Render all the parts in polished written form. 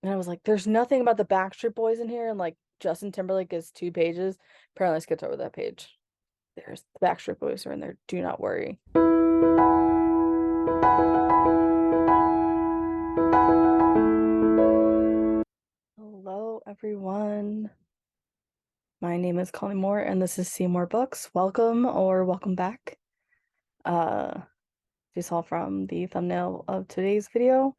And I was like, there's nothing about the Backstreet Boys in here, and like Justin Timberlake is 2 pages. Apparently I skipped over that page. There's the Backstreet Boys are in there. Do not worry. Hello, everyone. My name is Cmoore, and this is Cmoore-Books. Welcome or welcome back. As you saw from the thumbnail of today's video,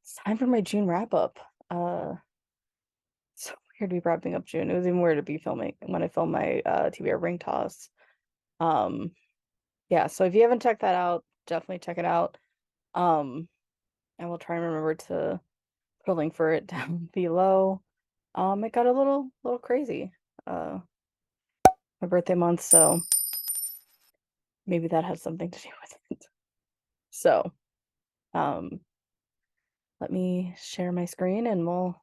it's time for my June wrap-up. So weird to be wrapping up June. It was even weird to be filming when I filmed my TBR ring toss. Yeah, so if you haven't checked that out, definitely check it out. I will try and remember to put a link for it down below. It got a little crazy. My birthday month, so maybe that has something to do with it. So, let me share my screen and we'll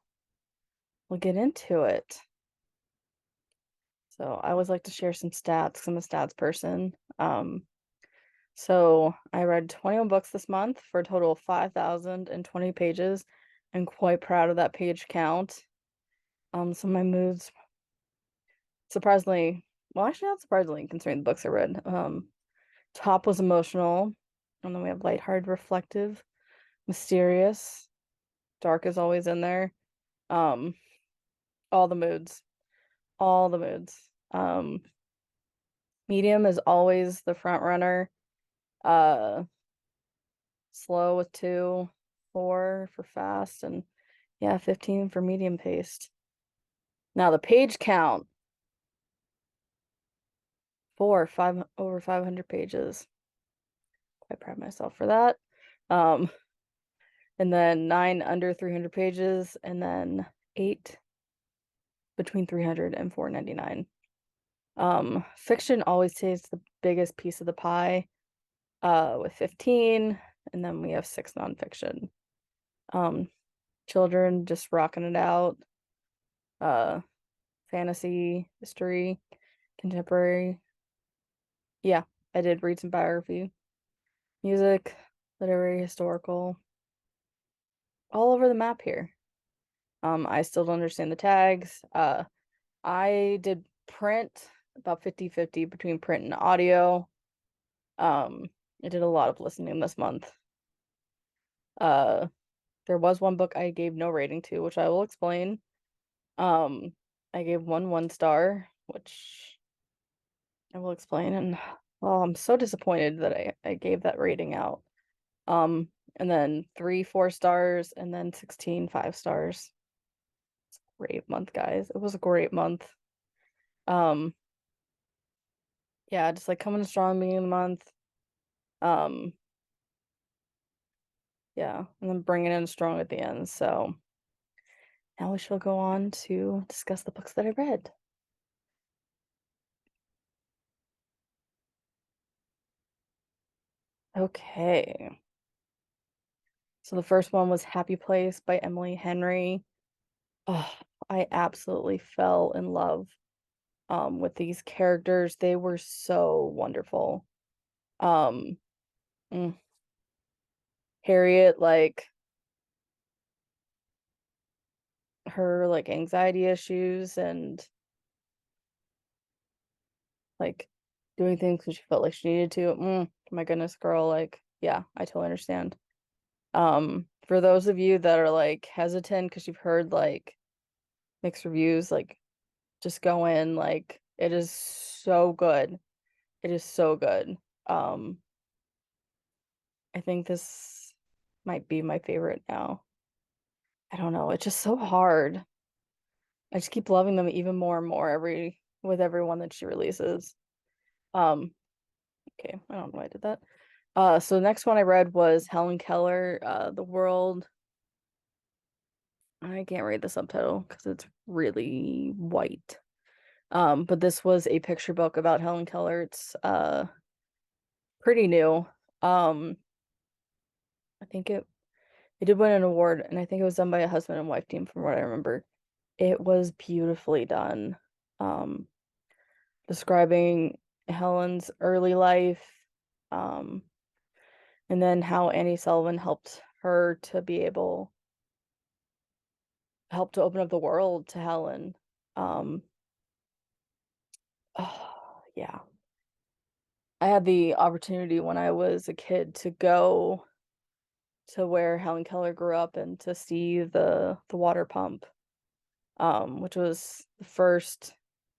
get into it. So I always like to share some stats 'cause I'm a stats person. So I read 21 books this month for a total of 5,020 pages. I'm quite proud of that page count. So my moods, surprisingly, well, actually not surprisingly, considering the books I read. Top was emotional, and then we have lighthearted, reflective, mysterious, dark is always in there. Um, all the moods, all the moods. Medium is always the front runner. Uh, Slow with 2, 4 for fast, and yeah, 15 for medium paced. Now the page count, over 500 pages. Quite proud of myself for that. And then 9 under 300 pages, and then 8 between 300 and 499. Fiction always takes the biggest piece of the pie, with 15, and then we have 6 nonfiction. Children just rocking it out. Fantasy, history, contemporary. Yeah, I did read some biography. Music, literary, historical. All over the map here. I still don't understand the tags. I did print about 50-50 between print and audio. I did a lot of listening this month. There was one book I gave no rating to, which I will explain. I gave one star, which I will explain, and well, I'm so disappointed that I gave that rating out. And then 3 4 stars, and then 16 5 stars. It's a great month, guys. It was a great month. Um, yeah, just like coming strong beginning of the month. Um, yeah, and then bringing in strong at the end. So now we shall go on to discuss the books that I read. Okay. So the first one was Happy Place by Emily Henry. Oh, I absolutely fell in love with these characters. They were so wonderful. Um mm, Harriet, like her like anxiety issues and like doing things because she felt like she needed to. My goodness, girl, like yeah, I totally understand. For those of you that are like hesitant because you've heard like mixed reviews, like just go in, like it is so good. It is so good. Um, I think this might be my favorite now. I don't know, it's just so hard. I just keep loving them even more and more with every one that she releases. Um, okay, I don't know why I did that. So the next one I read was Helen Keller, The World. I can't read the subtitle because it's really white. But this was a picture book about Helen Keller. It's pretty new. Um, I think it did win an award, and I think it was done by a husband and wife team from what I remember. It was beautifully done. Um, Describing Helen's early life, um, and then how Annie Sullivan helped her to be able helped to open up the world to Helen. Um, oh, yeah. I had the opportunity when I was a kid to go to where Helen Keller grew up and to see the water pump, which was the first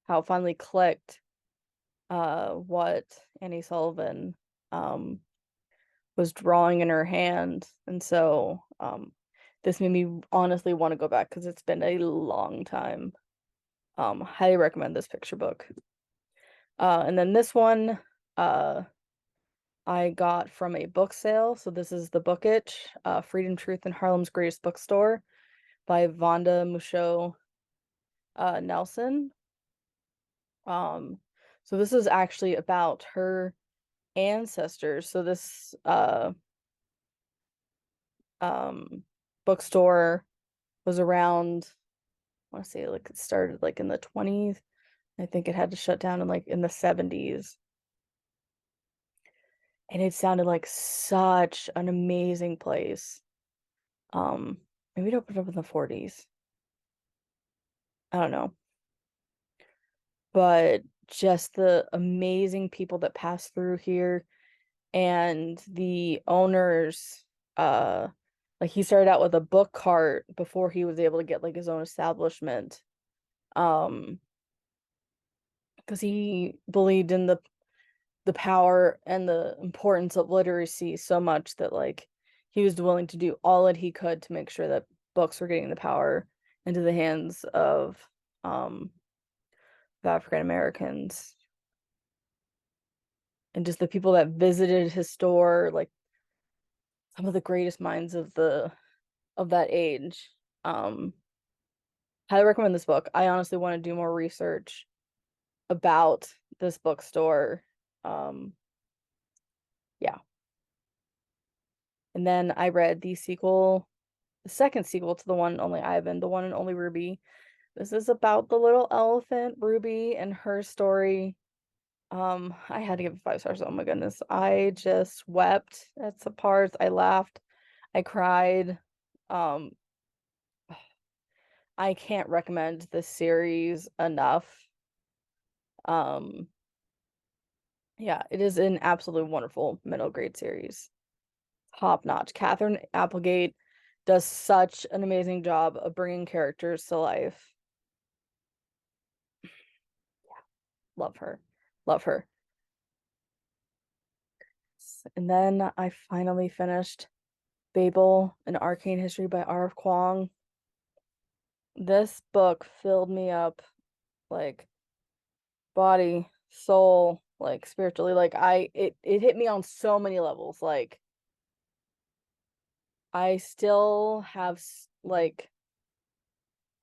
how it finally clicked what Annie Sullivan um was drawing in her hand. And so this made me honestly want to go back because it's been a long time. Highly recommend this picture book. And then this one uh I got from a book sale. So this is The Book Itch, Freedom, Truth, and Harlem's Greatest Bookstore by Vonda Musho Nelson. Um, so this is actually about her ancestors. So this um bookstore was around, I want to say like it started like in the 20s. I think it had to shut down in like in the 70s. And it sounded like such an amazing place. Maybe it opened up in the 40s. I don't know. But just the amazing people that pass through here and the owners, like he started out with a book cart before he was able to get like his own establishment. Um, because he believed in the power and the importance of literacy so much that like he was willing to do all that he could to make sure that books were getting the power into the hands of African Americans and just the people that visited his store, like some of the greatest minds of that age. Um, Highly recommend this book. I honestly want to do more research about this bookstore. Um, yeah. And then I read the second sequel to the one and only Ivan, the one and only Ruby. This is about the little elephant Ruby and her story. I had to give it 5 stars. Oh my goodness. I just wept at some parts. I laughed. I cried. Um, I can't recommend this series enough. Um, yeah, it is an absolute wonderful middle grade series. Top notch. Catherine Applegate does such an amazing job of bringing characters to life. Love her. Love her. And then I finally finished Babel, An Arcane History by R.F. Kuang. This book filled me up like body, soul, like spiritually. Like it hit me on so many levels. Like I still have like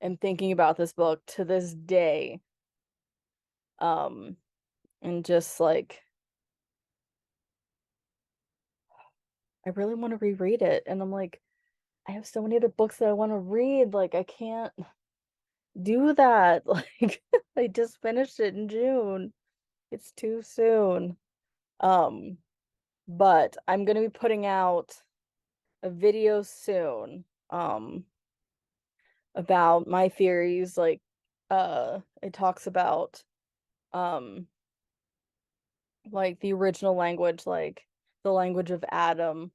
am thinking about this book to this day. Um and just like I really want to reread it. And I'm like, I have so many other books that I want to read. Like I can't do that. Like I just finished it in June. It's too soon. Um, but I'm gonna be putting out a video soon, about my theories. Like, it talks about, um, like the original language, like the language of Adam.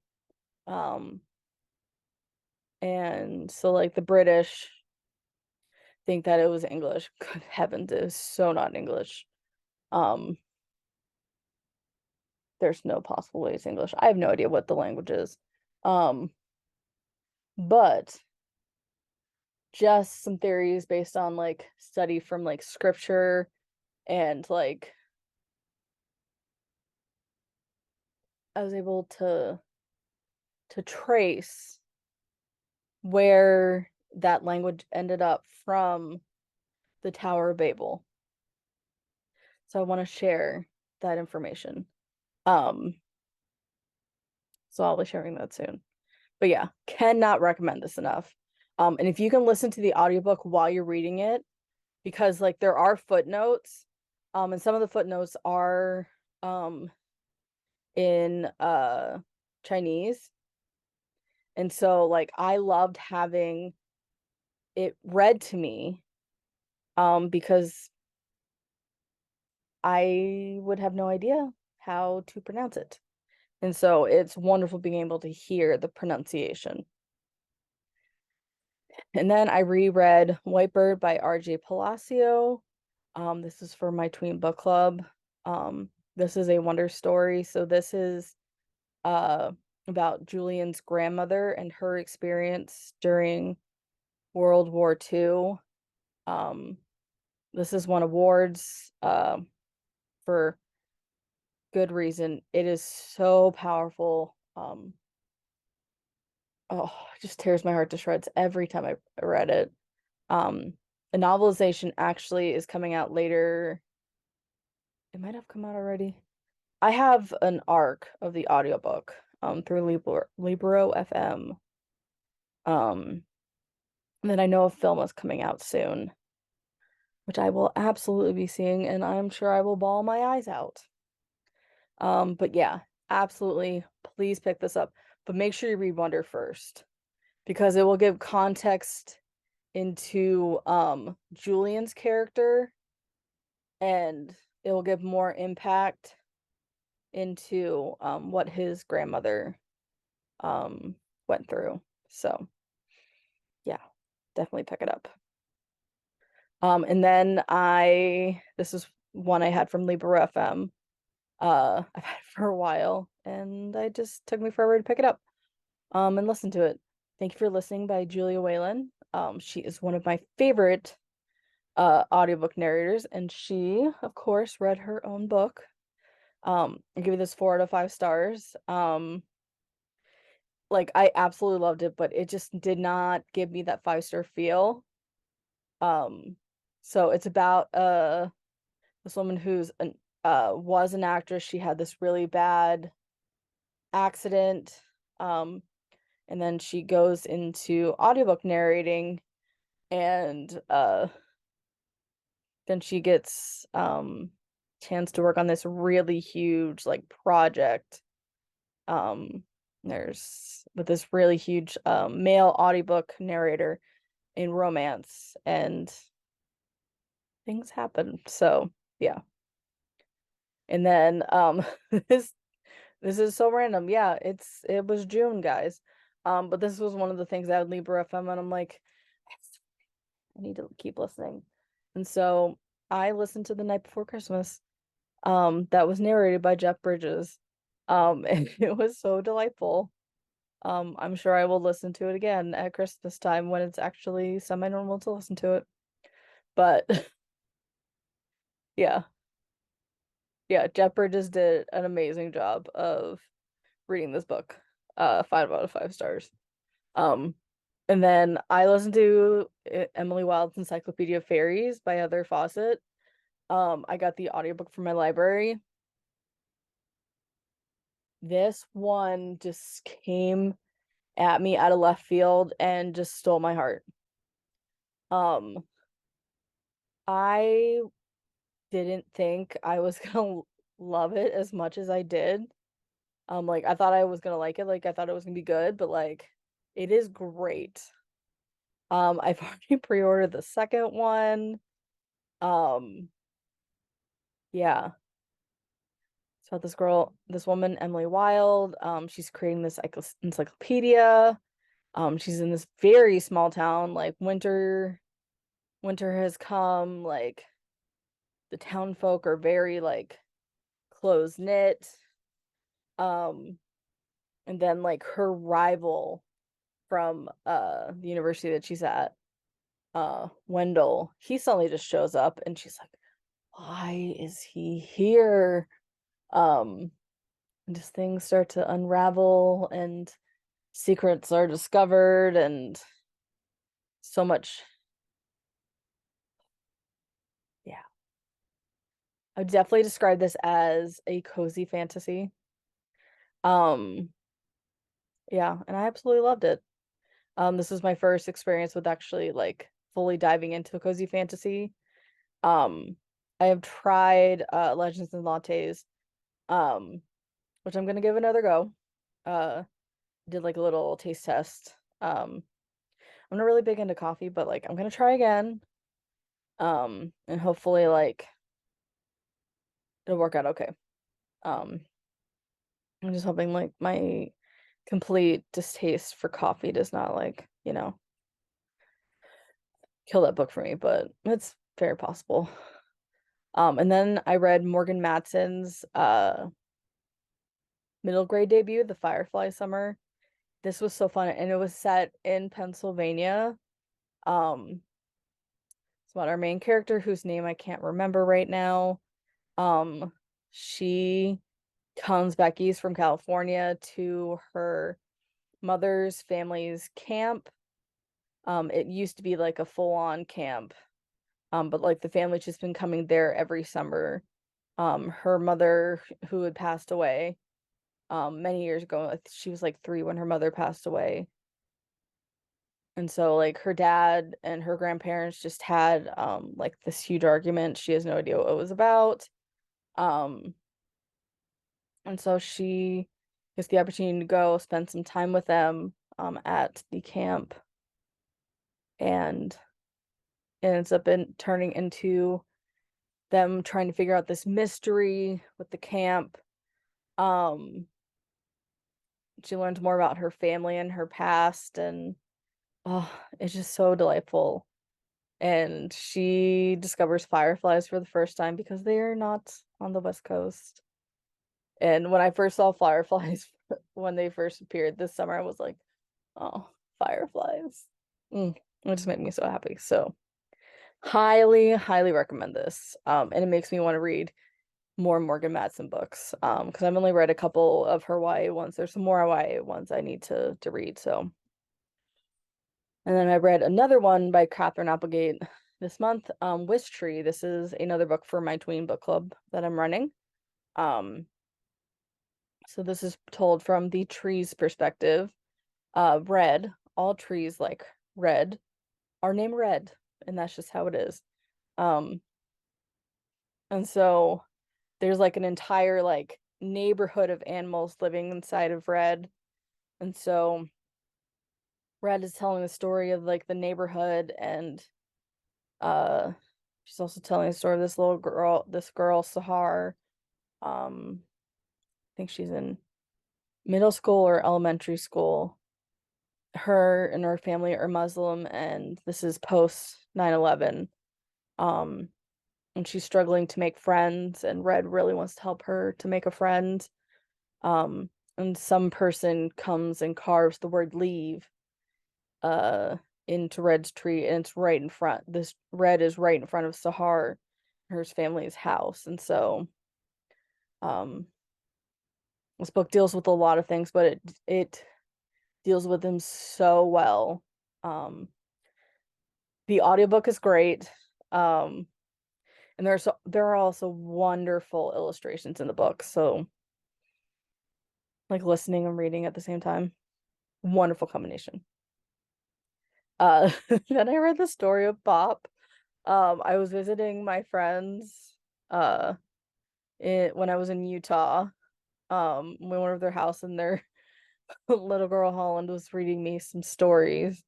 Um, and so like the British think that it was English. Good heavens, it is so not English. Um, there's no possible way it's English. I have no idea what the language is. Um, but just some theories based on like study from like scripture and like I was able to trace where that language ended up from the Tower of Babel. So I want to share that information. Um, so I'll be sharing that soon. But yeah, cannot recommend this enough. And if you can listen to the audiobook while you're reading it, because like there are footnotes, and some of the footnotes are in Chinese. And so like I loved having it read to me because I would have no idea how to pronounce it. And so it's wonderful being able to hear the pronunciation. And then I reread Whitebird by R.J. Palacio. This is for my tween book club. This is a wonder story. So this is uh about Julian's grandmother and her experience during World War II. This has won awards for good reason. It is so powerful. Oh, it just tears my heart to shreds every time I read it. Um, a novelization actually is coming out later. It might have come out already. I have an arc of the audiobook through Libro FM. And then I know a film is coming out soon, which I will absolutely be seeing, and I'm sure I will bawl my eyes out. But yeah, absolutely, please pick this up. But make sure you read Wonder first, because it will give context into Julian's character, and it will give more impact into what his grandmother went through. So yeah, definitely pick it up. And then this is one I had from Libro FM. I've had it for a while, and I just took me forever to pick it up and listen to it. Thank You for Listening by Julia Whalen. She is one of my favorite audiobook narrators, and she, of course, read her own book. I give you this 4 out of 5 stars. Like I absolutely loved it, but it just did not give me that 5-star feel. So it's about this woman who's an was an actress. She had this really bad accident. And then she goes into audiobook narrating, and then she gets chance to work on this really huge like project. There's with this really huge male audiobook narrator in romance, and things happen. So yeah. And then this this is so random. Yeah, it was June, guys. But this was one of the things I would Libro FM, and I'm like, I need to keep listening. And so I listened to The Night Before Christmas. That was narrated by Jeff Bridges. And it was so delightful. I'm sure I will listen to it again at Christmas time when it's actually semi-normal to listen to it. But yeah. Yeah, Jeff Bridges did an amazing job of reading this book. 5 out of 5 stars. Um, and then I listened to Emily Wilde's Encyclopedia of Fairies by Heather Fawcett. I got the audiobook from my library. This one just came at me out of left field and just stole my heart. Um, I didn't think I was gonna love it as much as I did. Like I thought I was gonna like it, like I thought it was gonna be good, but like it is great. I've already pre-ordered the second one. Um, yeah. So this woman, Emily Wilde, she's creating this encyclopedia. She's in this very small town, like winter has come, like the town folk are very like close knit. Um, and then like her rival from the university that she's at, Wendell, he suddenly just shows up and she's like, why is he here? And just things start to unravel and secrets are discovered and so much. Yeah. I would definitely describe this as a cozy fantasy. Um, yeah, and I absolutely loved it. This was my first experience with actually like fully diving into a cozy fantasy. I have tried Legends and Lattes, um, which I'm gonna give another go. Did like a little taste test. I'm I'm not really big into coffee, but like I'm gonna try again. And hopefully like it'll work out okay. Um, I'm just hoping like my complete distaste for coffee does not like, kill that book for me, but it's very possible. And then I read Morgan Matson's middle grade debut, The Firefly Summer. This was so fun, and it was set in Pennsylvania. Um, it's about our main character whose name I can't remember right now. Um, she comes back east from California to her mother's family's camp. It used to be like a full-on camp. But like the family's just been coming there every summer. Her mother, who had passed away, many years ago, she was like 3 when her mother passed away. And so like her dad and her grandparents just had like this huge argument. She has no idea what it was about. Um, and so she gets the opportunity to go spend some time with them at the camp, and it ends up turning into them trying to figure out this mystery with the camp. Um, she learns more about her family and her past, and oh, it's just so delightful. And she discovers fireflies for the first time because they are not on the West Coast. And when I first saw fireflies when they first appeared this summer, I was like, oh, fireflies. It just made me so happy. So highly, highly recommend this. And it makes me want to read more Morgan Matson books. Because I've only read a couple of her YA ones. There's some more YA ones I need to read. So, and then I read another one by Catherine Applegate this month, Wish Tree. This is another book for my tween book club that I'm running. So this is told from the tree's perspective. Red, all trees like red are named Red, and that's just how it is. Um, and so there's like an entire like neighborhood of animals living inside of Red. And so Red is telling the story of like the neighborhood, and uh she's also telling the story of this girl, Sahar. I think she's in middle school or elementary school. Her and her family are Muslim, and this is post 9/11. Um, and she's struggling to make friends, and Red really wants to help her to make a friend. And some person comes and carves the word leave uh into Red's tree, and it's right in front. This Red is right in front of Sahar, her family's house. And so um this book deals with a lot of things, but it deals with them so well. The audiobook is great. And there are also wonderful illustrations in the book. So like listening and reading at the same time. Wonderful combination. Then I read the story of Bop. I was visiting my friends when I was in Utah. We went over their house, and their little girl Holland was reading me some stories.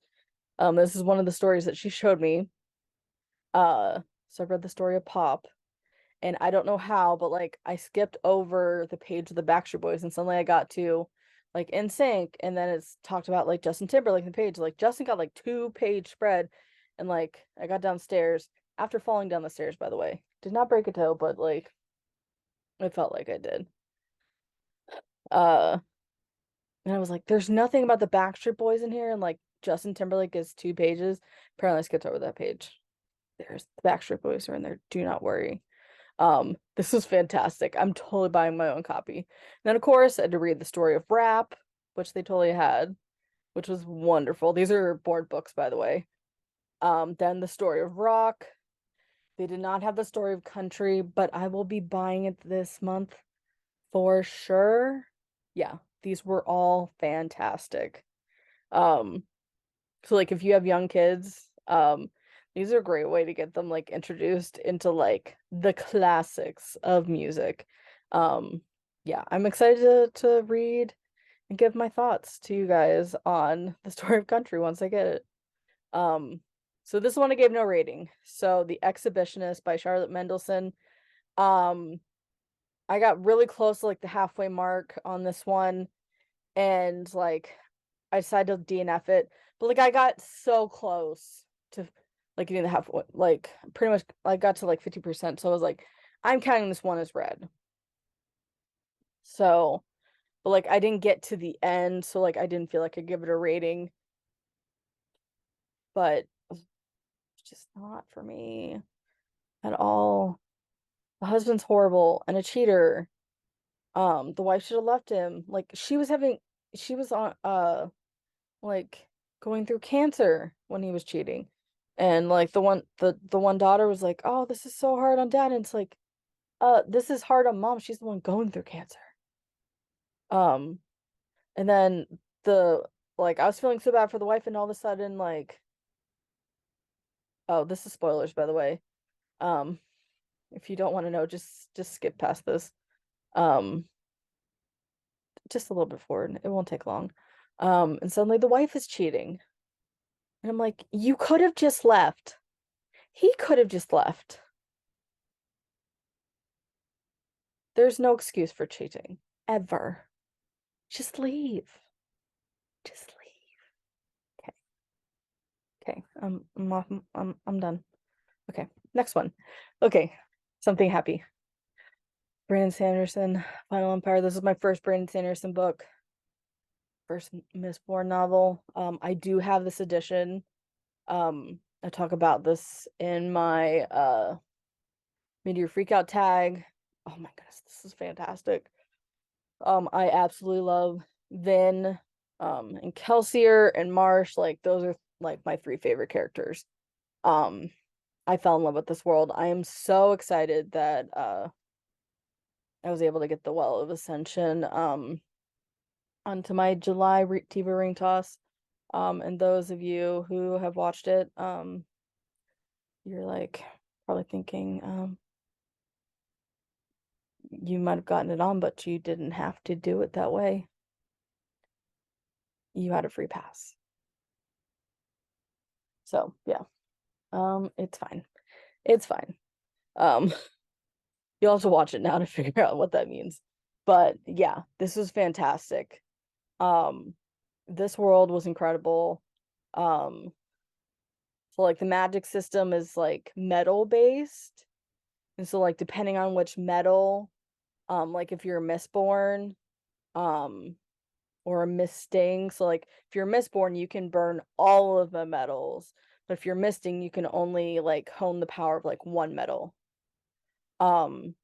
This is one of the stories that she showed me. So I read the story of Pop, and I don't know how, but like I skipped over the page of the Backstreet Boys, and suddenly I got to like In Sync, and then it's talked about like Justin Timberlake in the page. Like Justin got like 2-page spread, and like I got downstairs after falling down the stairs, by the way. Did not break a toe, but like it felt like I did. Uh, and I was like, there's nothing about the Backstreet Boys in here, and like Justin Timberlake is 2 pages. Apparently I skipped over that page. There's the Backstreet Boys are in there. Do not worry. This was fantastic. I'm totally buying my own copy. And then of course I had to read the story of Rap, which they totally had, which was wonderful. These are board books, by the way. Then the story of Rock. They did not have the story of Country, but I will be buying it this month for sure. Yeah, these were all fantastic. Um, so like if you have young kids, these are a great way to get them like introduced into like the classics of music. Yeah, I'm excited to read and give my thoughts to you guys on the story of Country once I get it. So this one I gave no rating. So The Exhibitionist by Charlotte Mendelson. Um, I got really close to like the halfway mark on this one, and like I decided to DNF it. But like I got so close to like getting the halfway, like pretty much I got to like 50%. So I was like, I'm counting this one as read. So, but like I didn't get to the end, so like I didn't feel like I could give it a rating. But it's just not for me at all. The husband's horrible and a cheater. The wife should have left him. Like she was on like going through cancer when he was cheating. And like the one daughter was like, "Oh, this is so hard on dad." And it's like, this is hard on mom. She's the one going through cancer." Um, and then the like I was feeling so bad for the wife, and all of a sudden like, oh, this is spoilers by the way. Um, if you don't want to know, just skip past this. Um, just a little bit forward. It won't take long. And suddenly the wife is cheating. And I'm like, you could have just left. He could have just left. There's no excuse for cheating. Ever. Just leave. Just leave. Okay. Okay. I'm done. Okay. Next one. Okay. Something happy. Brandon Sanderson, Final Empire. This is my first Brandon Sanderson book. First Mistborn novel. I do have this edition. I talk about this in my Meteor Freakout tag. Oh my goodness, this is fantastic. I absolutely love Vin, and Kelsier and Marsh. Like those are like my three favorite characters. Um, I fell in love with this world. I am so excited that I was able to get the Well of Ascension onto my July TV ring toss. And those of you who have watched it, you're like probably thinking, you might have gotten it on, but you didn't have to do it that way. You had a free pass. So yeah, it's fine. It's fine. Um, you'll have to watch it now to figure out what that means. But yeah, this was fantastic. Um, this world was incredible. Um, so like the magic system is like metal based. And so like depending on which metal, like if you're a Mistborn, um, or a Misting. So like if you're Mistborn, you can burn all of the metals. But if you're Misting, you can only like hone the power of like one metal. Um,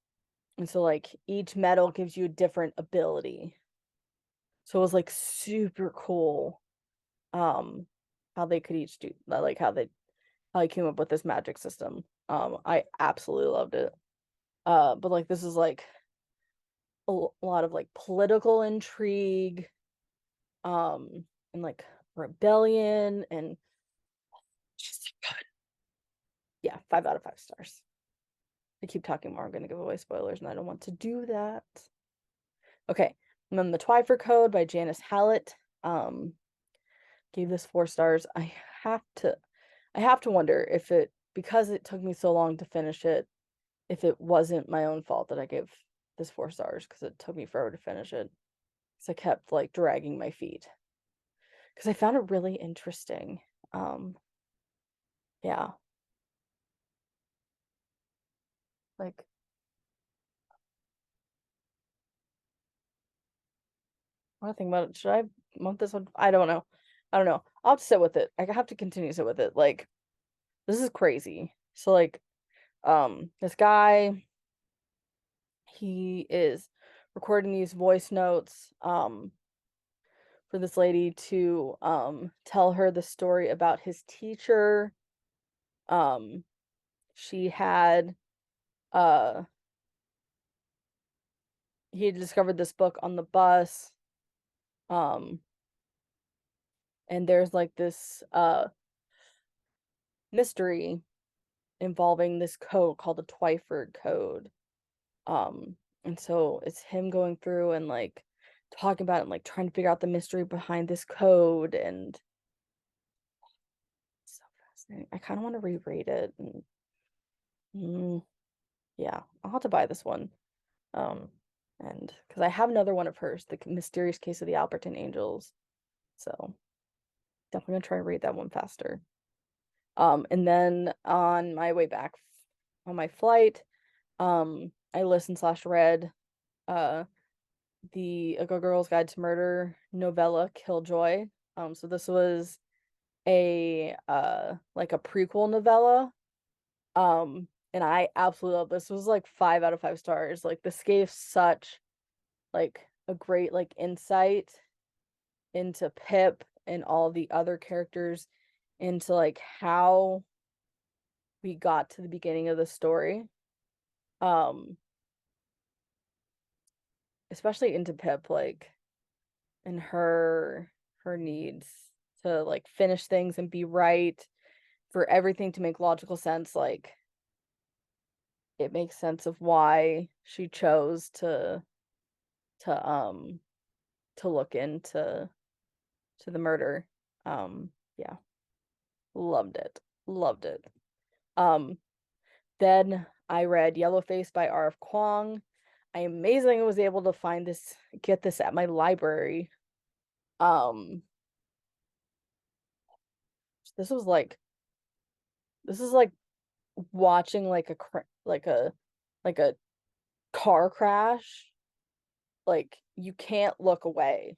and so like each metal gives you a different ability. So it was like super cool. Um, how they could each do like how they came up with this magic system. I absolutely loved it. But like this is like a lot of like political intrigue, and like rebellion, and just so good. Yeah, 5 out of 5 stars. I keep talking more. I'm going to give away spoilers, and I don't want to do that. Okay, and then the Twyford Code by Janice Hallett. Gave this 4 stars. I have to wonder if it, because it took me so long to finish it, if it wasn't my own fault that I gave this 4 stars, because it took me forever to finish it. Because I kept like dragging my feet. Because I found it really interesting. Yeah, like I want to think about it. Should I want this one? I don't know. I don't know. I'll have to sit with it. I have to continue to sit with it. Like, this is crazy. So like, this guy, he is recording these voice notes, for this lady to tell her the story about his teacher. Um, she had uh he had discovered this book on the bus. Um, and there's like this mystery involving this code called the Twyford Code. And so it's him going through and like talking about it and like trying to figure out the mystery behind this code, and I kind of want to reread it. And, yeah, I'll have to buy this one. Um, and because I have another one of hers, The Mysterious Case of the Alberton Angels. So definitely gonna try and read that one faster. And then on my way back on my flight, I listened slash read uh the A Good Girl's Guide to Murder novella Killjoy. So this was a like a prequel novella. And I absolutely love this. This was like 5 out of 5 stars. Like this gave such like a great like insight into Pip and all the other characters, into like how we got to the beginning of the story. Um, especially into Pip, like, and her needs to like finish things and be right, for everything to make logical sense. Like it makes sense of why she chose to to look into the murder. Yeah, loved it. Loved it. Um, then I read Yellowface by R.F. Kuang. I amazingly was able to get this at my library. Um, this was like this is like watching like like a car crash. Like you can't look away.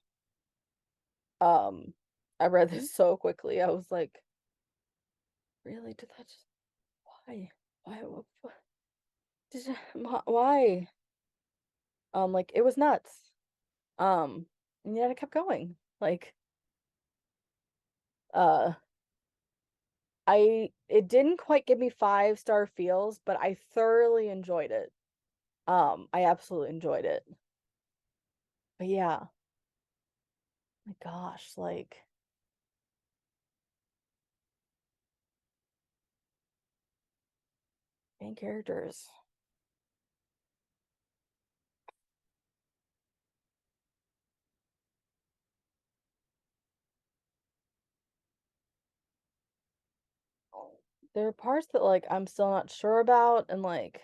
Um, I read this so quickly. I was like, really? Did that just why? Why? Why? Like it was nuts. Um, and yet I kept going. Like, uh, it didn't quite give me 5-star feels, but I thoroughly enjoyed it. I absolutely enjoyed it. But yeah, my gosh, like main characters. There are parts that like I'm still not sure about, and like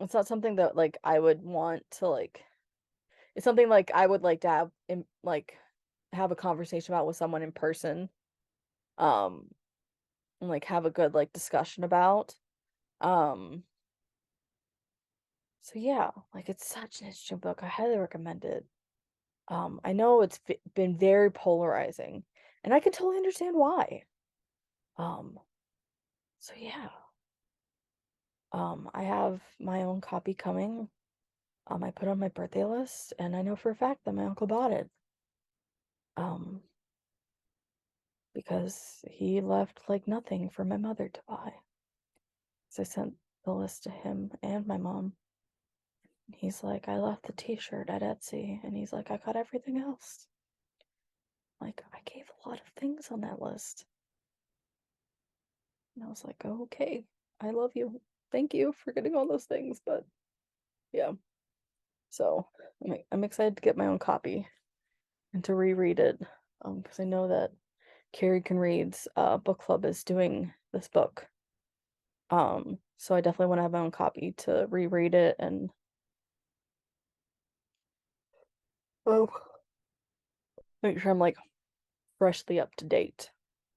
it's not something that like I would want to like it's something like I would like to have in like have a conversation about with someone in person. Um and like have a good like discussion about. Um so yeah, like it's such an interesting book. I highly recommend it. I know it's been very polarizing, and I can totally understand why. Um so yeah. I have my own copy coming. I put on my birthday list, and I know for a fact that my uncle bought it. Um, because he left like nothing for my mother to buy. So I sent the list to him and my mom. He's like, I left the t-shirt at Etsy, and he's like, I got everything else. Like, I gave a lot of things on that list. And I was like, oh, okay, I love you. Thank you for getting all those things. But yeah, so I'm excited to get my own copy and to reread it. Because I know that Carrie Can Read's book club is doing this book. So I definitely want to have my own copy to reread it and oh, make sure I'm like freshly up to date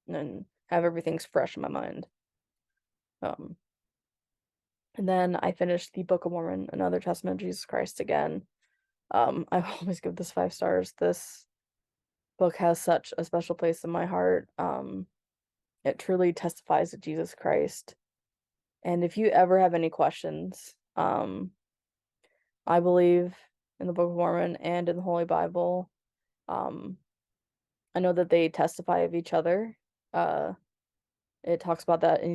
and have everything's fresh in my mind. Um, and then I finished the Book of Mormon, Another Testament of Jesus Christ again. I always give this 5 stars. This book has such a special place in my heart. It truly testifies to Jesus Christ. And if you ever have any questions, I believe in the Book of Mormon and in the Holy Bible. Um, I know that they testify of each other. Uh, it talks about that in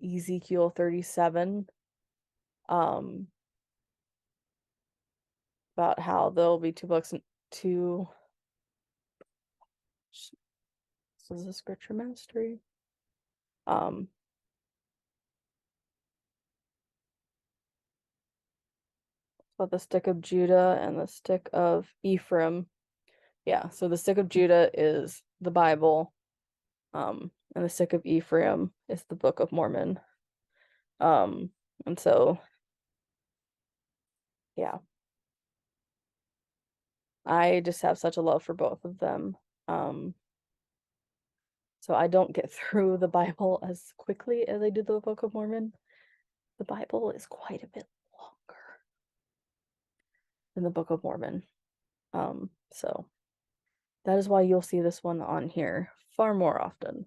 Ezekiel 37. Um, about how there'll be two books and two. This is a scripture mastery. Um, about the stick of Judah and the stick of Ephraim. Yeah, so the stick of Judah is the Bible, and the stick of Ephraim is the Book of Mormon. Um, and so yeah, I just have such a love for both of them. Um, so I don't get through the Bible as quickly as I do the Book of Mormon. The Bible is quite a bit longer than the Book of Mormon. So that is why you'll see this one on here far more often.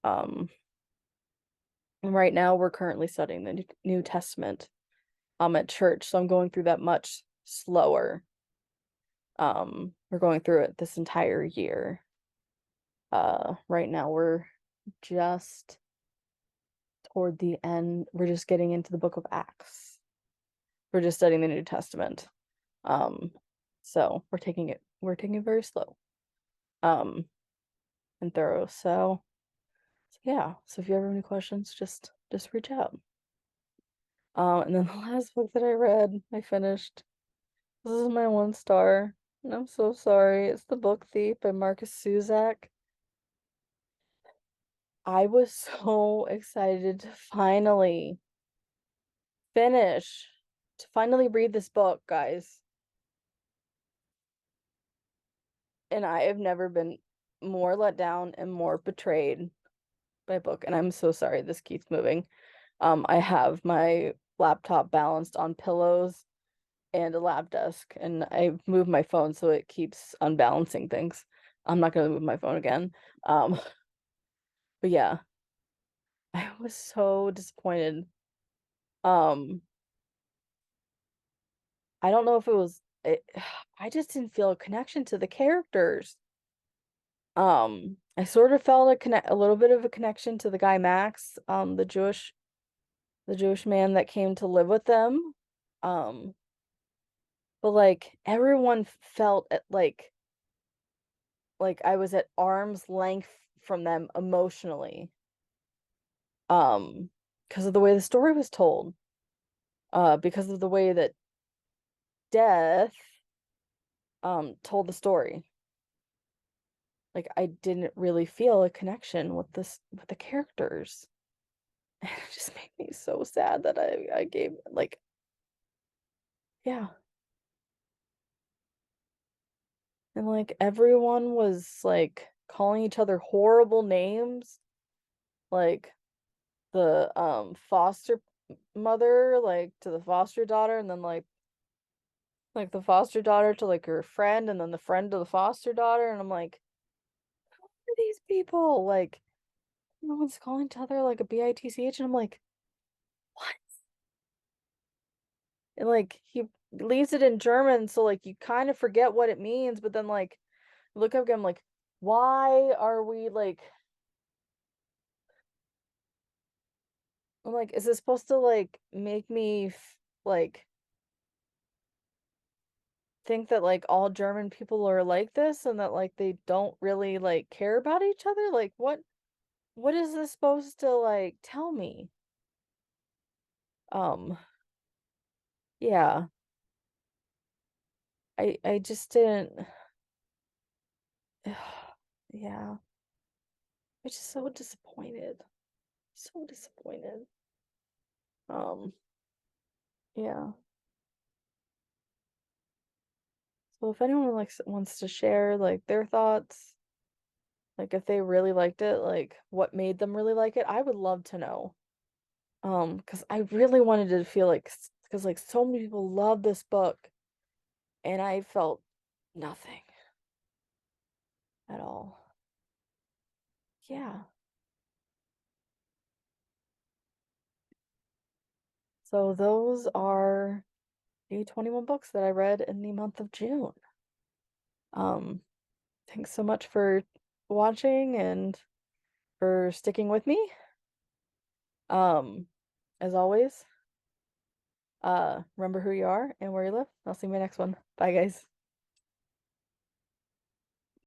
Um, and right now we're currently studying the New Testament at church, so I'm going through that much slower. We're going through it this entire year. Right now we're just toward the end. We're just getting into the book of Acts. We're just studying the New Testament. Um, so we're taking it very slow. And thorough. So yeah. So if you ever have any questions, just reach out. And then the last book that I read, I finished. This is my 1 star. And I'm so sorry. It's The Book Thief by Marcus Suzak. I was so excited to finally finish, to finally read this book, guys. And I have never been more let down and more betrayed by a book. And I'm so sorry this keeps moving. I have my laptop balanced on pillows and a lap desk, and I moved my phone so it keeps unbalancing things. I'm not gonna move my phone again. Um, but yeah, I was so disappointed. Um, I don't know if it was I just didn't feel a connection to the characters. I sort of felt a little bit of a connection to the guy Max, the Jewish man that came to live with them. Um, but like everyone felt like I was at arm's length from them emotionally. Because of the way the story was told. Because of the way that Death told the story. Like I didn't really feel a connection with the characters. And it just made me so sad that I gave like yeah. And like everyone was like calling each other horrible names. Like the foster mother like to the foster daughter, and then like the foster daughter to like her friend, and then the friend to the foster daughter, and I'm like, who are these people? Like no one's calling each other like a bitch, and I'm like, what? And like he leaves it in German, so like you kind of forget what it means, but then like look up again, like, why are we like I'm like, is this supposed to like make me like think that like all German people are like this and that like they don't really like care about each other? Like what is this supposed to like tell me? Um, yeah. I just didn't yeah. I'm just so disappointed. So disappointed. Um, yeah. So if anyone like wants to share like their thoughts, like if they really liked it, like what made them really like it, I would love to know. Because I really wanted to feel like because like so many people love this book and I felt nothing at all. Yeah. So those are the 21 books that I read in the month of June. Um, thanks so much for watching and for sticking with me. Um, as always, remember who you are and where you live. I'll see you in my next one. Bye, guys.